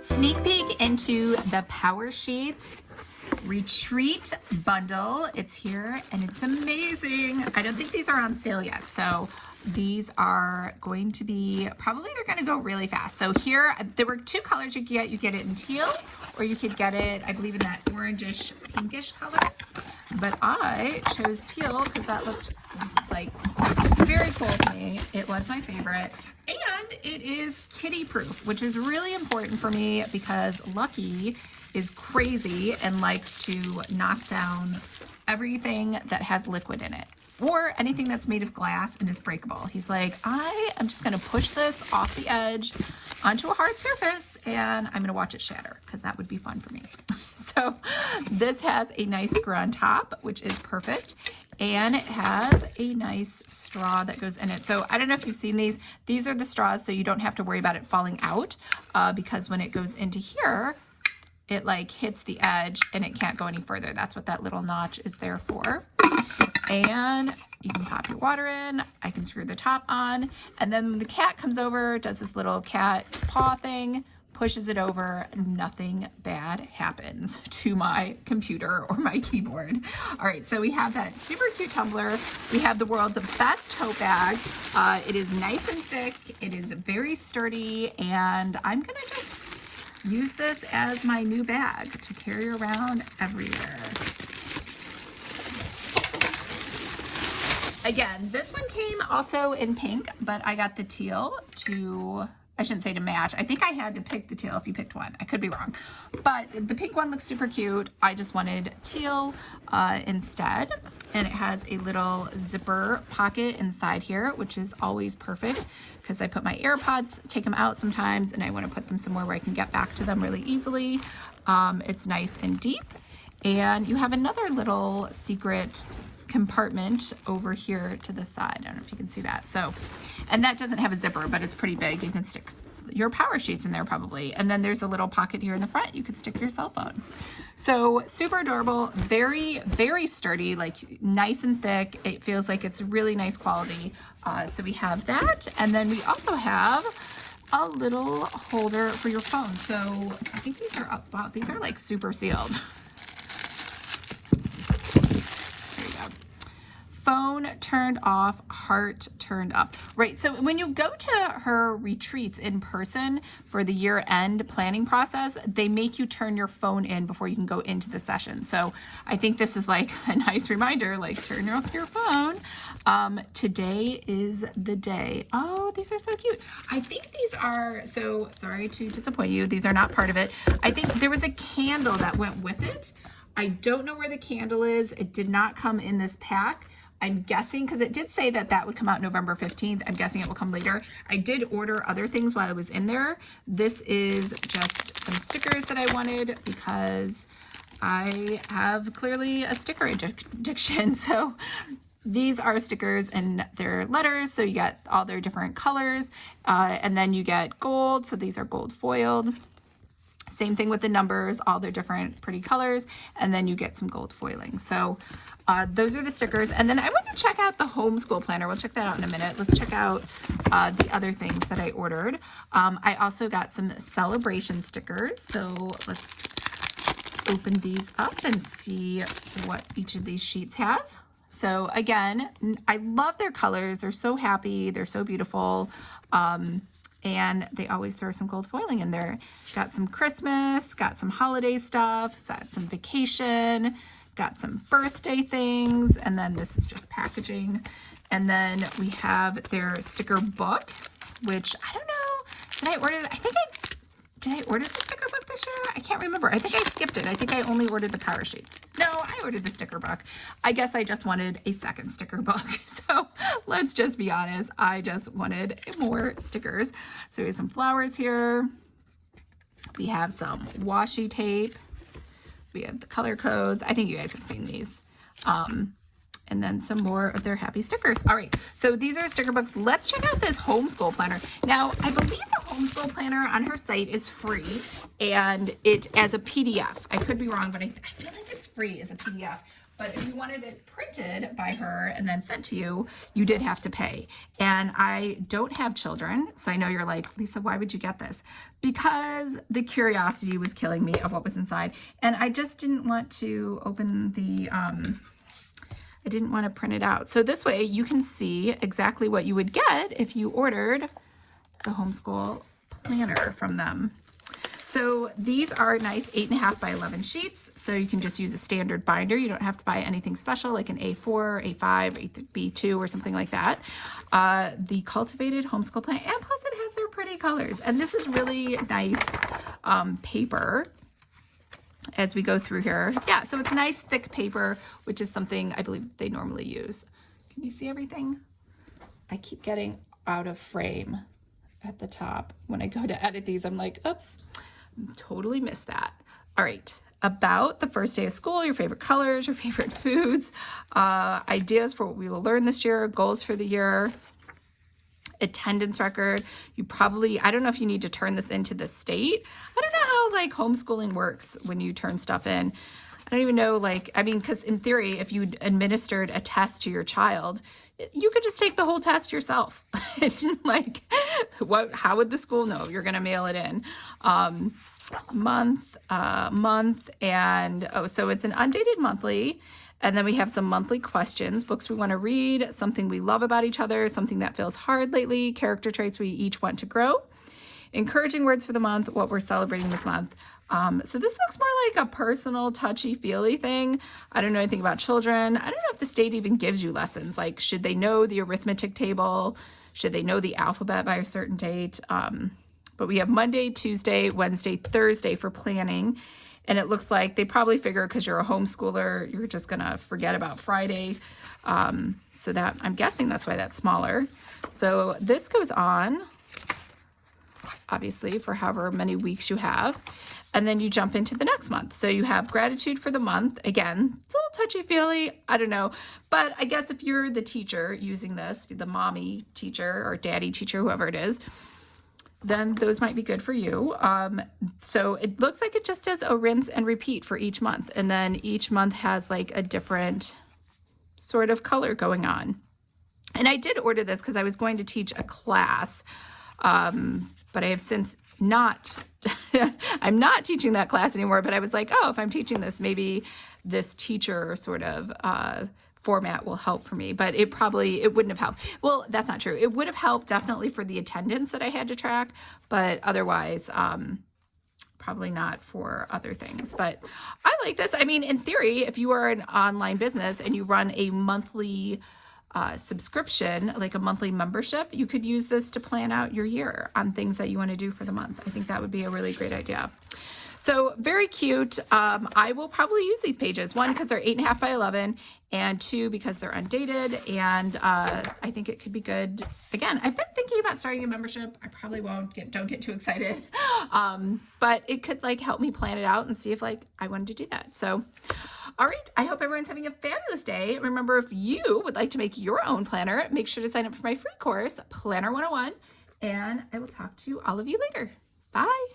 Sneak peek into the Powersheets retreat bundle. It's here and it's amazing. I don't think these are on sale yet, so these are going to be, probably they're going to go really fast. So here, there were two colors you could get. You get it in teal, or you could get it, I believe, in that orangish, pinkish color. But I chose teal because that looked like very cool to me. It was my favorite. And it is kitty proof, which is really important for me because Lucky is crazy and likes to knock down everything that has liquid in it or anything that's made of glass and is breakable. He's like, I am just gonna push this off the edge onto a hard surface and I'm gonna watch it shatter because that would be fun for me. So this has a nice screw on top, which is perfect. And it has a nice straw that goes in it. So I don't know if you've seen these. These are the straws, so you don't have to worry about it falling out because when it goes into here, it like hits the edge and it can't go any further. That's what that little notch is there for. And you can pop your water in. I can screw the top on. And then when the cat comes over, does this little cat paw thing, pushes it over, nothing bad happens to my computer or my keyboard. All right, so we have that super cute tumbler. We have the world's best tote bag. It is nice and thick. It is very sturdy, and I'm gonna just use this as my new bag to carry around everywhere. Again, this one came also in pink, but I got the teal I shouldn't say to match. I think I had to pick the teal if you picked one. I could be wrong. But the pink one looks super cute. I just wanted teal instead. And it has a little zipper pocket inside here, which is always perfect because I put my AirPods, take them out sometimes, and I want to put them somewhere where I can get back to them really easily. It's nice and deep. And you have another little secret compartment over here to the side. I don't know if you can see that. So, and that doesn't have a zipper, but it's pretty big. You can stick your Powersheets in there probably. And then there's a little pocket here in the front. You could stick your cell phone. So super adorable, very, very sturdy, like nice and thick. It feels like it's really nice quality. So we have that. And then we also have a little holder for your phone. So I think these are wow, these are like super sealed. Phone turned off, heart turned up. Right, so when you go to her retreats in person for the year-end planning process, they make you turn your phone in before you can go into the session. So I think this is like a nice reminder, like turn off your phone. Today is the day. Oh, these are so cute. I think these are, so sorry to disappoint you, these are not part of it. I think there was a candle that went with it. I don't know where the candle is. It did not come in this pack. I'm guessing, because it did say that that would come out November 15th. I'm guessing it will come later. I did order other things while I was in there. This is just some stickers that I wanted because I have clearly a sticker addiction. So these are stickers and they're letters. So you get all their different colors. And then you get gold. So these are gold foiled. Same thing with the numbers, all their different pretty colors, and then you get some gold foiling. So those are the stickers. And then I want to check out the Homeschool Planner. We'll check that out in a minute. Let's check out the other things that I ordered. I also got some celebration stickers. So let's open these up and see what each of these sheets has. So again, I love their colors. They're so happy. They're so beautiful. And they always throw some gold foiling in there. Got some Christmas, got some holiday stuff, got some vacation, got some birthday things, and then this is just packaging. And then we have their sticker book, which I don't know, did I order, did I order the sticker book this year? I can't remember. I think I skipped it. I think I only ordered the Powersheets. No, I ordered the sticker book. I guess I just wanted a second sticker book. So let's just be honest. I just wanted more stickers. So we have some flowers here. We have some washi tape. We have the color codes. I think you guys have seen these. And then some more of their happy stickers. All right, so these are sticker books. Let's check out this Homeschool Planner. Now, I believe the Homeschool Planner on her site is free and it as a PDF. I could be wrong, but I feel like it's free as a PDF. But if you wanted it printed by her and then sent to you, you did have to pay. And I don't have children, so I know you're like, Lisa, why would you get this? Because the curiosity was killing me of what was inside. And I just didn't want to open the, I didn't want to print it out. So this way you can see exactly what you would get if you ordered the Homeschool Planner from them. So these are nice 8.5 by 11 sheets. So you can just use a standard binder. You don't have to buy anything special like an A4, A5, B2 or something like that. The Cultivated Homeschool Planner, and plus it has their pretty colors. And this is really nice paper as we go through here. Yeah, so it's nice thick paper, which is something I believe they normally use. Can you see everything? I keep getting out of frame at the top. When I go to edit these, I'm like, oops. Totally missed that. All right, about the first day of school, your favorite colors, your favorite foods, ideas for what we will learn this year, goals for the year, attendance record. You probably, I don't know if you need to turn this into the state. I don't know how like homeschooling works when you turn stuff in. I don't even know, like, I mean, because in theory, if you administered a test to your child, you could just take the whole test yourself. Like, how would the school know? You're going to mail it in. Month, and so it's an undated monthly. And then we have some monthly questions, books we want to read, something we love about each other, something that feels hard lately, character traits we each want to grow, encouraging words for the month, what we're celebrating this month. So this looks more like a personal, touchy-feely thing. I don't know anything about children. I don't know if the state even gives you lessons. Like, should they know the arithmetic table? Should they know the alphabet by a certain date? But we have Monday, Tuesday, Wednesday, Thursday for planning. And it looks like they probably figure because you're a homeschooler, you're just going to forget about Friday. So that, I'm guessing that's why that's smaller. So this goes on, obviously, for however many weeks you have. And then you jump into the next month. So you have gratitude for the month. Again, it's a little touchy-feely. I don't know. But I guess if you're the teacher using this, the mommy teacher or daddy teacher, whoever it is, then those might be good for you. So it looks like it just does a rinse and repeat for each month. And then each month has like a different sort of color going on. And I did order this because I was going to teach a class, but I have since not, I'm not teaching that class anymore, but I was like, oh, if I'm teaching this, maybe this teacher sort of format will help for me, but it wouldn't have helped. Well, that's not true. It would have helped definitely for the attendance that I had to track, but otherwise, probably not for other things. But I like this. I mean, in theory, if you are an online business and you run a monthly subscription, like a monthly membership, you could use this to plan out your year on things that you want to do for the month. I think that would be a really great idea. So very cute. I will probably use these pages. 1, because they're 8.5 by 11, and 2, because they're undated. And I think it could be good. Again, I've been thinking about starting a membership. I probably won't. Don't get too excited. But it could like help me plan it out and see if like I wanted to do that. So, all right. I hope everyone's having a fabulous day. Remember, if you would like to make your own planner, make sure to sign up for my free course, Planner 101. And I will talk to all of you later. Bye.